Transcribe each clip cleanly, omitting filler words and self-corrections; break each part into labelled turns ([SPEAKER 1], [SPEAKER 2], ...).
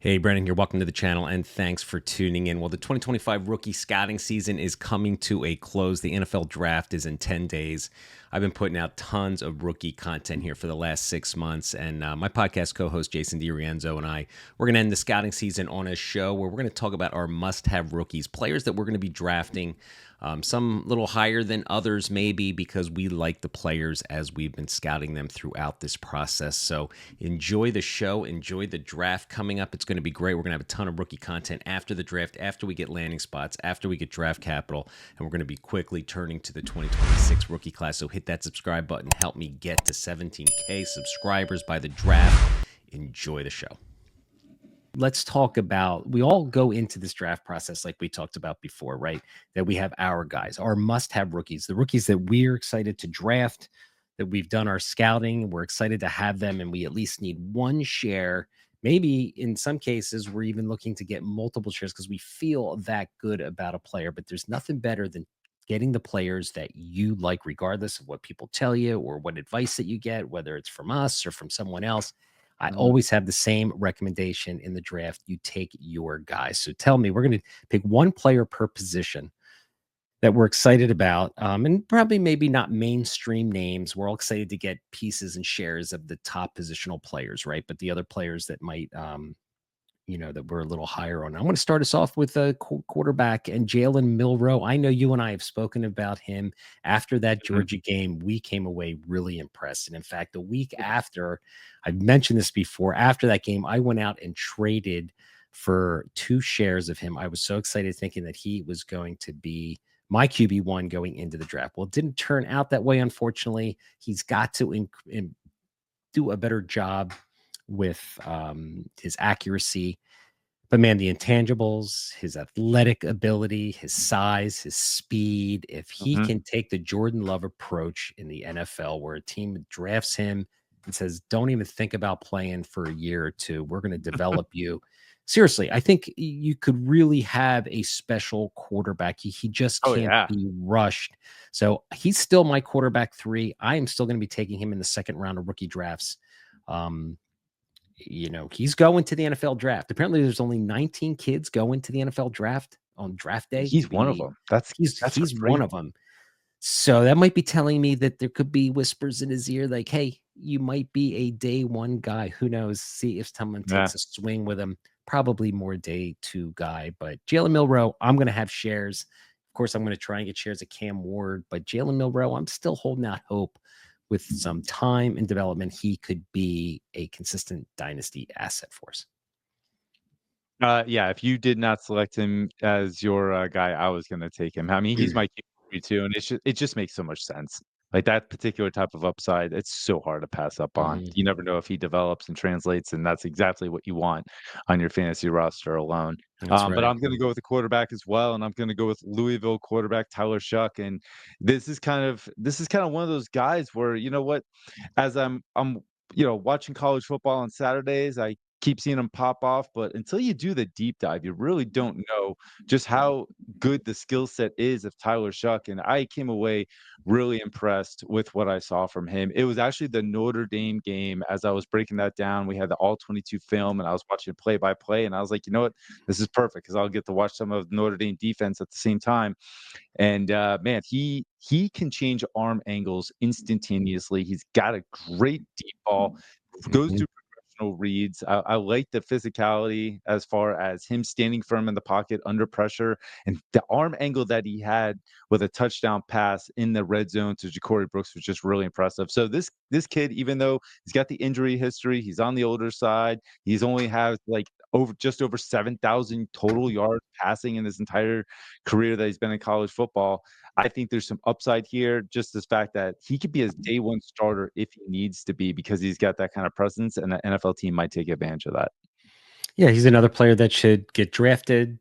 [SPEAKER 1] Hey, Brandon here. Welcome to the channel and thanks for tuning in. Well, the 2025 rookie scouting season is coming to a close. The NFL draft is in 10 days. I've been putting out tons of rookie content here for the last 6 months, and my podcast co-host Jason DiRienzo and we're going to end the scouting season on a show where we're going to talk about our must-have rookies, players that we're going to be drafting. Some little higher than others, maybe because we like the players as we've been scouting them throughout this process. So enjoy the show, enjoy the draft coming up. It's going to be great. We're going to have a ton of rookie content after the draft, after we get landing spots, after we get draft capital, and we're going to be quickly turning to the 2026 rookie class. So hit that subscribe button. Help me get to 17K subscribers by the draft. Enjoy the show. Let's talk about, we all go into this draft process like we talked about before, right? That we have our guys, our must-have rookies, the rookies that we're excited to draft, that we've done our scouting, we're excited to have them, and we at least need one share. Maybe in some cases, we're even looking to get multiple shares because we feel that good about a player, but there's nothing better than getting the players that you like, regardless of what people tell you or what advice that you get, whether it's from us or from someone else. I always have the same recommendation in the draft. You take your guys. So tell me, we're going to pick one player per position that we're excited about, and probably maybe not mainstream names. We're all excited to get pieces and shares of the top positional players, right? But the other players that might, that we're a little higher on. I want to start us off with a quarterback and Jalen Milroe. I know you and I have spoken about him after that Georgia game. We came away really impressed. And in fact, the week after, I've mentioned this before, after that game, I went out and traded for 2 shares of him. I was so excited thinking that he was going to be my QB1 going into the draft. Well, it didn't turn out that way, unfortunately. He's got to do a better job with his accuracy. But man, the intangibles, his athletic ability, his size, his speed, if he can take the Jordan Love approach in the NFL where a team drafts him and says, don't even think about playing for a year or two, we're going to develop you. Seriously, I think you could really have a special quarterback. He just can't be rushed. So he's still my quarterback 3. I am still going to be taking him in the second round of rookie drafts. He's going to the NFL draft. Apparently, there's only 19 kids going to the NFL draft on draft day.
[SPEAKER 2] He's one of them.
[SPEAKER 1] He's one of them. So that might be telling me that there could be whispers in his ear, like, "Hey, you might be a day 1 guy. Who knows? See if someone takes a swing with him. Probably more day 2 guy." But Jalen Milroe, I'm going to have shares. Of course, I'm going to try and get shares of Cam Ward. But Jalen Milroe, I'm still holding out hope. With some time and development, he could be a consistent dynasty asset for us.
[SPEAKER 2] Yeah, if you did not select him as your guy, I was going to take him. I mean, he's my QB too, and it just makes so much sense. Like that particular type of upside, it's so hard to pass up on. You never know if he develops and translates, and that's exactly what you want on your fantasy roster alone. But I'm going to go with the quarterback as well, and I'm going to go with Louisville quarterback Tyler Shuck. And this is kind of one of those guys where, you know what, as I'm watching college football on Saturdays, I keep seeing them pop off, but until you do the deep dive, you really don't know just how good the skill set is of Tyler Shuck. And I came away really impressed with what I saw from him. It was actually the Notre Dame game. As I was breaking that down, we had the all 22 film and I was watching play by play, and I was like, you know what, this is perfect because I'll get to watch some of Notre Dame defense at the same time. And man, he can change arm angles instantaneously. He's got a great deep ball, goes through reads. I like the physicality as far as him standing firm in the pocket under pressure, and the arm angle that he had with a touchdown pass in the red zone to Ja'Cory Brooks was just really impressive. So this kid, even though he's got the injury history, he's on the older side. He's only has like just over 7,000 total yards passing in his entire career that he's been in college football. I think there's some upside here. Just this fact that he could be his day 1 starter if he needs to be, because he's got that kind of presence, and the NFL team might take advantage of that.
[SPEAKER 1] Yeah, he's another player that should get drafted,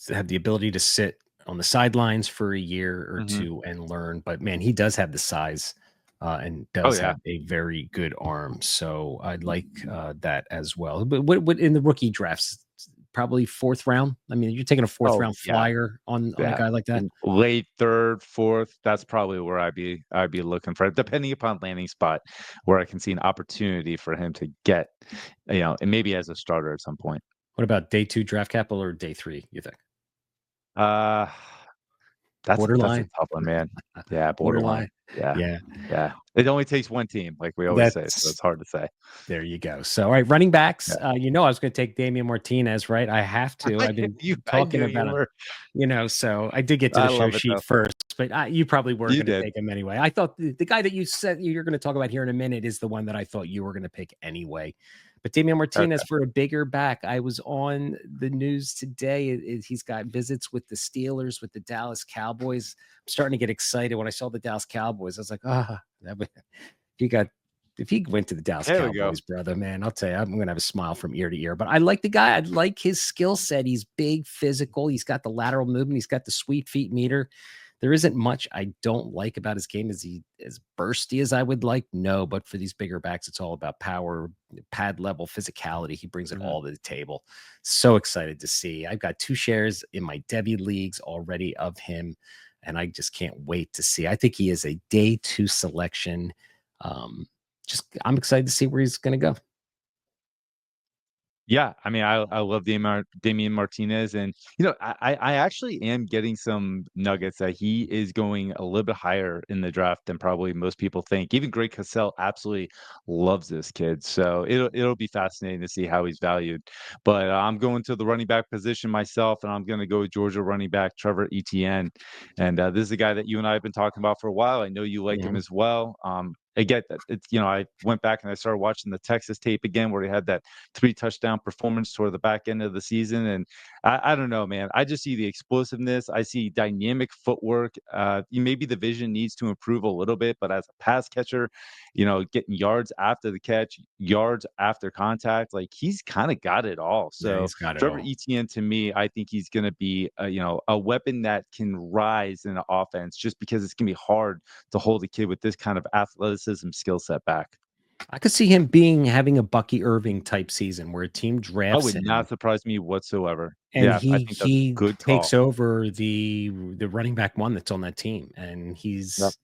[SPEAKER 1] have the ability to sit on the sidelines for a year or 2 and learn. But man, he does have the size and does have a very good arm. So I'd like that as well. But what in the rookie drafts, probably fourth round. I mean, you're taking a fourth
[SPEAKER 2] Oh,
[SPEAKER 1] round
[SPEAKER 2] yeah.
[SPEAKER 1] flyer on a
[SPEAKER 2] Yeah.
[SPEAKER 1] guy like that.
[SPEAKER 2] Late 3rd, 4th, that's probably where I'd be looking for it, depending upon landing spot, where I can see an opportunity for him to get, and maybe as a starter at some point.
[SPEAKER 1] What about day 2 draft capital or day 3, you think?
[SPEAKER 2] Uh, that's a
[SPEAKER 1] Borderline?
[SPEAKER 2] tough one, man. Yeah, borderline.
[SPEAKER 1] Borderline?
[SPEAKER 2] Yeah,
[SPEAKER 1] Yeah.
[SPEAKER 2] yeah. It only takes one team, like we always say, so
[SPEAKER 1] That's
[SPEAKER 2] it's hard to say.
[SPEAKER 1] There you go. So, all right, running backs.
[SPEAKER 2] Yeah.
[SPEAKER 1] I was going to take Damian Martinez, right? I have to. I've been
[SPEAKER 2] I
[SPEAKER 1] talking
[SPEAKER 2] knew you
[SPEAKER 1] about him,
[SPEAKER 2] were.
[SPEAKER 1] so I did get to
[SPEAKER 2] I
[SPEAKER 1] the show
[SPEAKER 2] love it,
[SPEAKER 1] sheet
[SPEAKER 2] though.
[SPEAKER 1] first, but you probably were
[SPEAKER 2] You
[SPEAKER 1] going to
[SPEAKER 2] did.
[SPEAKER 1] take him anyway. I thought the guy that you said you're going to talk about here in a minute is the one that I thought you were going to pick anyway. But Damian Martinez
[SPEAKER 2] Okay.
[SPEAKER 1] for a bigger back. I was on the news today. He's got visits with the Steelers, with the Dallas Cowboys. I'm starting to get excited when I saw the Dallas Cowboys. I was like, that would, he got if he went to the Dallas
[SPEAKER 2] There we go.
[SPEAKER 1] Cowboys, brother, man, I'll tell you, I'm gonna have a smile from ear to ear. But I like the guy. I like his skill set. He's big, physical. He's got the lateral movement. He's got the sweet feet meter. There isn't much I don't like about his game. Is he as bursty as I would like? No, but for these bigger backs, it's all about power, pad level, physicality. He brings it
[SPEAKER 2] Mhm.
[SPEAKER 1] all to the table. So excited to see. I've got 2 shares in my Debbie leagues already of him, and I just can't wait to see. I think he is a day 2 selection. I'm excited to see where he's going to go.
[SPEAKER 2] Yeah, I mean, I love Damian Martinez, and I actually am getting some nuggets that he is going a little bit higher in the draft than probably most people think. Even Greg Cosell absolutely loves this kid, so it'll be fascinating to see how he's valued. But I'm going to the running back position myself, and I'm going to go with Georgia running back Trevor Etienne, and this is a guy that you and I have been talking about for a while. I know you like him
[SPEAKER 1] Mhm.
[SPEAKER 2] as well. I get that it's I went back and I started watching the Texas tape again where he had that 3 touchdown performance toward the back end of the season. And I don't know, man. I just see the explosiveness. I see dynamic footwork. Maybe the vision needs to improve a little bit, but as a pass catcher, getting yards after the catch, yards after contact, like he's kind of got it all.
[SPEAKER 1] Yeah,
[SPEAKER 2] So
[SPEAKER 1] he's got it
[SPEAKER 2] Trevor
[SPEAKER 1] all.
[SPEAKER 2] Etienne, to me, I think he's going to be, a weapon that can rise in the offense just because it's going to be hard to hold a kid with this kind of athleticism skill set back.
[SPEAKER 1] I could see him having a Bucky Irving type season where a team
[SPEAKER 2] That
[SPEAKER 1] drafts
[SPEAKER 2] would
[SPEAKER 1] him
[SPEAKER 2] not surprise me whatsoever.
[SPEAKER 1] and
[SPEAKER 2] Yeah, I
[SPEAKER 1] he
[SPEAKER 2] think that's a
[SPEAKER 1] he
[SPEAKER 2] good
[SPEAKER 1] takes
[SPEAKER 2] call.
[SPEAKER 1] over the running back one that's on that team, and
[SPEAKER 2] Yep.
[SPEAKER 1] he's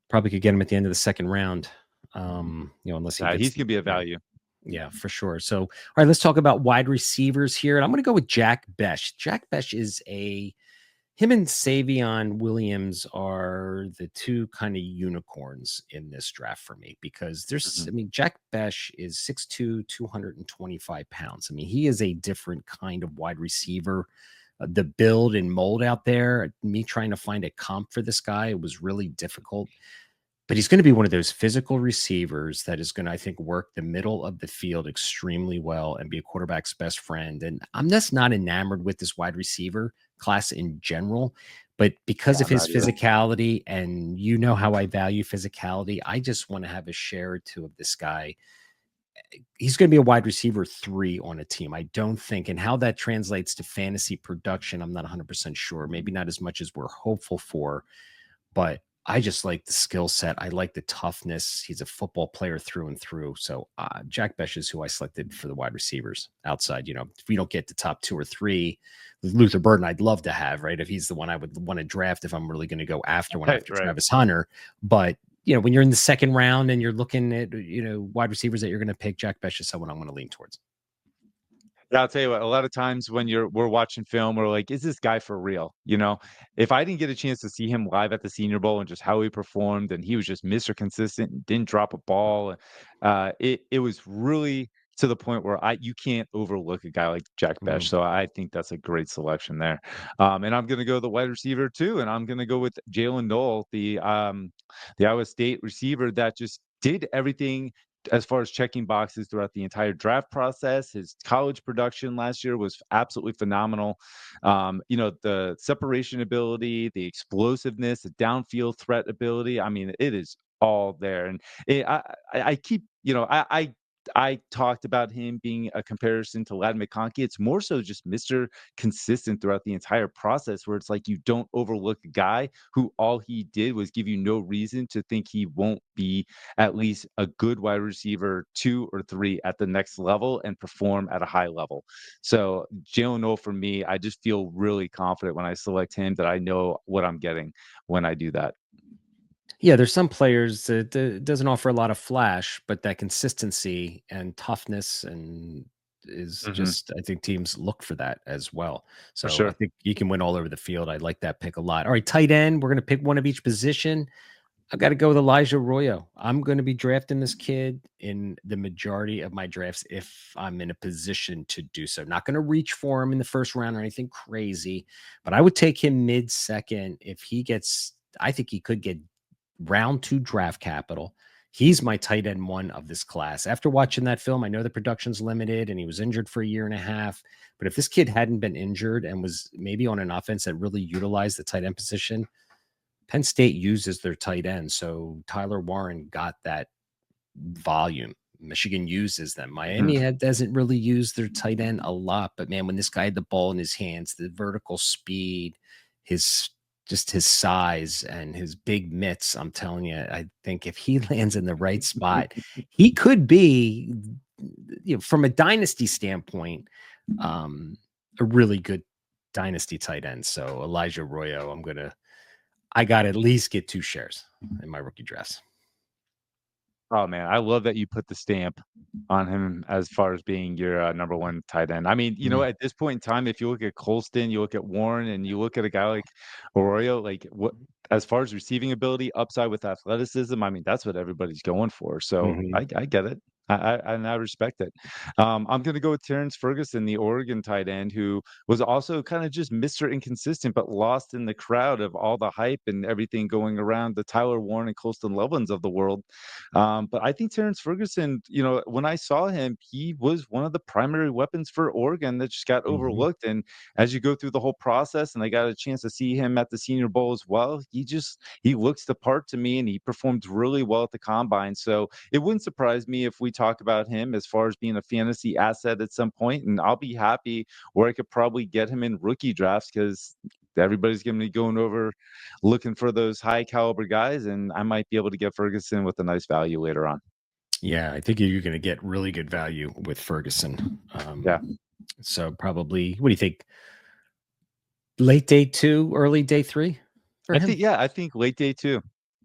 [SPEAKER 1] probably could get him at the end of the second round. Unless he
[SPEAKER 2] Yeah,
[SPEAKER 1] gets
[SPEAKER 2] he's gonna be a value.
[SPEAKER 1] yeah, for sure. So, all right, let's talk about wide receivers here, and I'm going to go with Jack Besh. Jack Besh is him and Savion Williams are the 2 kind of unicorns in this draft for me because
[SPEAKER 2] Mhm.
[SPEAKER 1] Jack Besh is 6'2", 225 pounds. I mean, he is a different kind of wide receiver. The build and mold out there, me trying to find a comp for this guy, it was really difficult. But he's going to be one of those physical receivers that is going to, I think, work the middle of the field extremely well and be a quarterback's best friend. And I'm just not enamored with this wide receiver class in general. But because
[SPEAKER 2] Yeah,
[SPEAKER 1] of
[SPEAKER 2] I'm
[SPEAKER 1] his
[SPEAKER 2] not either.
[SPEAKER 1] physicality, and you know how I value physicality, I just want to have a share or 2 of this guy. He's going to be a wide receiver 3 on a team. I don't think, and how that translates to fantasy production, I'm not 100% sure. Maybe not as much as we're hopeful for, but I just like the skill set. I like the toughness. He's a football player through and through. So Jack Besh is who I selected for the wide receivers outside. If we don't get the top 2 or 3, Luther Burden, I'd love to have, right? If he's the one I would want to draft, if I'm really going to go after one
[SPEAKER 2] Right,
[SPEAKER 1] after
[SPEAKER 2] right.
[SPEAKER 1] Travis Hunter. But, when you're in the second round and you're looking at, wide receivers that you're going to pick, Jack Besh is someone I'm going to lean towards.
[SPEAKER 2] Yeah, I'll tell you what, a lot of times when we're watching film, we're like, "Is this guy for real?" If I didn't get a chance to see him live at the Senior Bowl and just how he performed, and he was just Mr. Consistent and didn't drop a ball, it was really to the point where you can't overlook a guy like Jack Besh.
[SPEAKER 1] Mhm.
[SPEAKER 2] So I think that's a great selection there. And I'm gonna go the wide receiver too, and I'm gonna go with Jalen Noel, the Iowa State receiver that just did everything as far as checking boxes throughout the entire draft process. His college production last year was absolutely phenomenal. The separation ability, the explosiveness, the downfield threat ability. I mean, it is all there. And I keep, I I talked about him being a comparison to Ladd McConkey. It's more so just Mr. Consistent throughout the entire process, where it's like you don't overlook a guy who all he did was give you no reason to think he won't be at least a good wide receiver 2 or 3 at the next level and perform at a high level. So Jalen Noel for me, I just feel really confident when I select him that I know what I'm getting when I do that.
[SPEAKER 1] Yeah, there's some players that doesn't offer a lot of flash, but that consistency and toughness and is
[SPEAKER 2] Mhm.
[SPEAKER 1] just I think teams look for that as well.
[SPEAKER 2] For
[SPEAKER 1] So I
[SPEAKER 2] sure.
[SPEAKER 1] think you can win all over the field. I like that pick a lot. All right, tight end. We're gonna pick one of each position. I got to go with Elijah Arroyo. I'm going to be drafting this kid in the majority of my drafts if I'm in a position to do so. Not going to reach for him in the first round or anything crazy, but I would take him mid second if he gets. I think he could get round two draft capital. He's my tight end one of this class. After watching that film, I know the production's limited and he was injured for a year and a half. But if this kid hadn't been injured and was maybe on an offense that really utilized the tight end position, Penn State uses their tight end. So Tyler Warren got that volume. Michigan uses them. Miami
[SPEAKER 2] Mhm.
[SPEAKER 1] doesn't really use their tight end a lot, but man, when this guy had the ball in his hands, the vertical speed, his just his size and his big mitts, I'm telling you, I think if he lands in the right spot, he could be, from a dynasty standpoint, um, a really good dynasty tight end. So Elijah Arroyo, I got to at least get 2 shares in my rookie drafts.
[SPEAKER 2] Oh, man, I love that you put the stamp on him as far as being your, number 1 tight end. I mean,
[SPEAKER 1] Mhm,
[SPEAKER 2] at this point in time, if you look at Colston, you look at Warren, and you look at a guy like Arroyo, like, what as far as receiving ability, upside with athleticism, I mean, that's what everybody's going for, so
[SPEAKER 1] mhm,
[SPEAKER 2] I get it. I respect it. I'm gonna go with Terrence Ferguson, the Oregon tight end, who was also kinda just Mr. Inconsistent, but lost in the crowd of all the hype and everything going around the Tyler Warren and Colston Lovens of the world. But I think Terrence Ferguson, when I saw him, he was one of the primary weapons for Oregon that just got
[SPEAKER 1] mhm.
[SPEAKER 2] overlooked. And as you go through the whole process, and I got a chance to see him at the Senior Bowl as well, he looks the part to me, and he performed really well at the combine. So it wouldn't surprise me if we talk about him as far as being a fantasy asset at some point, and I'll be happy where I could probably get him in rookie drafts because everybody's going to be going over looking for those high caliber guys, and I might be able to get Ferguson with a nice value later on.
[SPEAKER 1] Yeah, I think you're gonna get really good value with Ferguson.
[SPEAKER 2] Yeah.
[SPEAKER 1] So probably what do you think? Late day 2, early day 3 for him?
[SPEAKER 2] I think late day too.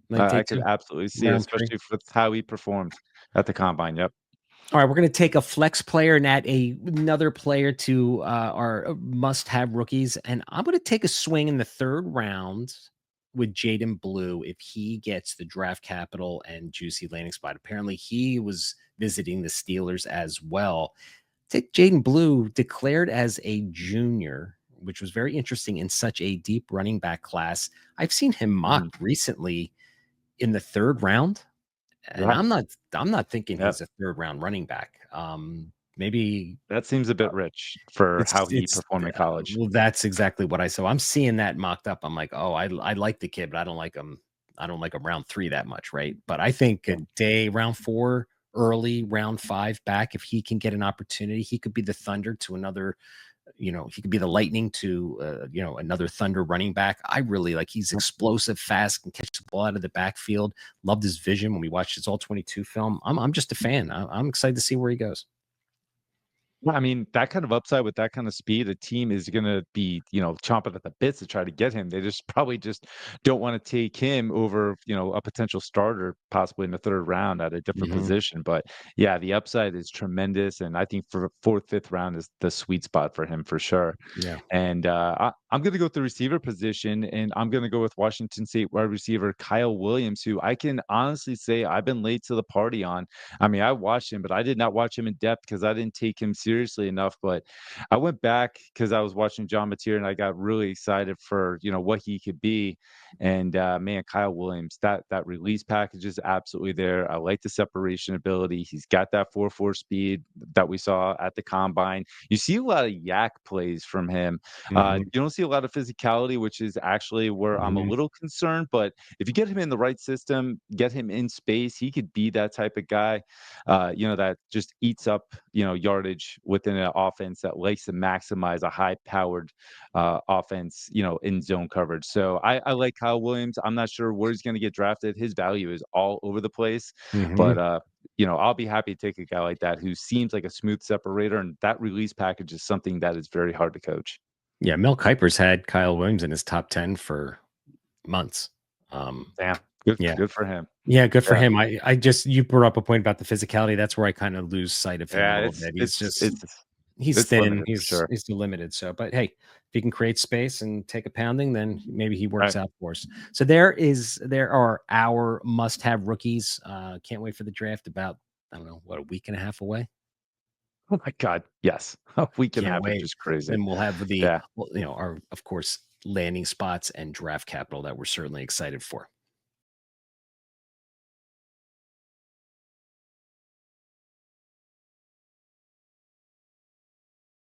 [SPEAKER 1] Late day
[SPEAKER 2] I could
[SPEAKER 1] 2,
[SPEAKER 2] absolutely see it,
[SPEAKER 1] round 3?
[SPEAKER 2] especially with how he performed at the combine. Yep.
[SPEAKER 1] All right, we're going to take a flex player and add another player to our must-have rookies, and I'm going to take a swing in the third round with Jaden Blue if he gets the draft capital and juicy landing spot. Apparently, he was visiting the Steelers as well. Take Jaden Blue declared as a junior, which was very interesting in such a deep running back class. I've seen him
[SPEAKER 2] Mhm.
[SPEAKER 1] mocked recently in the third round. And
[SPEAKER 2] Yeah.
[SPEAKER 1] I'm not thinking
[SPEAKER 2] Yep.
[SPEAKER 1] he's a third round running back. Maybe
[SPEAKER 2] That seems a bit rich for how he
[SPEAKER 1] it's
[SPEAKER 2] performed in college.
[SPEAKER 1] well, that's exactly what I saw. I'm seeing that mocked up. I'm like, oh, I like the kid, but I don't like him. I don't like him round 3 that much, right? But I think a
[SPEAKER 2] Yeah.
[SPEAKER 1] day round 4, early round 5 back, if he can get an opportunity, he could be the Thunder to another. He could be the Lightning to another Thunder running back. I really like. He's explosive, fast, can catch the ball out of the backfield. Loved his vision when we watched his All 22 film. I'm just a fan. I'm excited to see where he goes.
[SPEAKER 2] Well, I mean, that kind of upside with that kind of speed, a team is gonna be, chomping at the bits to try to get him. They just probably just don't wanna take him over, a potential starter possibly in the 3rd round at a different
[SPEAKER 1] Hmm.
[SPEAKER 2] position, but yeah, the upside is tremendous, and I think for 4th, 5th round is the sweet spot for him for sure.
[SPEAKER 1] Yeah.
[SPEAKER 2] And I'm going to go with the receiver position, and I'm going to go with Washington State wide receiver Kyle Williams, who I can honestly say I've been late to the party on. I mean, I watched him, but I did not watch him in depth because I didn't take him seriously seriously enough, but I went back because I was watching John Mateer and I got really excited for, what he could be. And man, Kyle Williams, that release package is absolutely there. I like the separation ability. He's got that 4.4 speed that we saw at the combine. You see a lot of yak plays from him.
[SPEAKER 1] Hmm.
[SPEAKER 2] You don't see a lot of physicality, which is actually where I'm a
[SPEAKER 1] Hmm.
[SPEAKER 2] little concerned. But if you get him in the right system, get him in space, he could be that type of guy, that just eats up, yardage within an offense that likes to maximize a high-powered offense, in zone coverage. So I like Kyle Williams. I'm not sure where he's going to get drafted. His value is all over the place, but
[SPEAKER 1] Hmm.
[SPEAKER 2] I'll be happy to take a guy like that who seems like a smooth separator, and that release package is something that is very hard to coach.
[SPEAKER 1] Yeah, Mel Kiper's had Kyle Williams in his top 10 for months. Um,
[SPEAKER 2] Damn, good,
[SPEAKER 1] yeah.
[SPEAKER 2] good for him.
[SPEAKER 1] Yeah, good for
[SPEAKER 2] Yeah,
[SPEAKER 1] him. I just you brought up a point about the physicality. That's where I kind of lose sight of him a
[SPEAKER 2] yeah,
[SPEAKER 1] little
[SPEAKER 2] it's
[SPEAKER 1] bit. He's
[SPEAKER 2] it's
[SPEAKER 1] just
[SPEAKER 2] it's
[SPEAKER 1] he's
[SPEAKER 2] it's
[SPEAKER 1] thin.
[SPEAKER 2] limited for sure.
[SPEAKER 1] He's too limited. So, but hey, if he can create space and take a pounding, then maybe he works
[SPEAKER 2] Right.
[SPEAKER 1] out for us. So there are our must-have rookies. Can't wait for the draft. About I don't know what a week and a half away.
[SPEAKER 2] Oh my God, yes, a week and a
[SPEAKER 1] Can't
[SPEAKER 2] half is
[SPEAKER 1] wait.
[SPEAKER 2] just crazy.
[SPEAKER 1] Then we'll have the
[SPEAKER 2] Yeah.
[SPEAKER 1] well, our of course landing spots and draft capital that we're certainly excited for.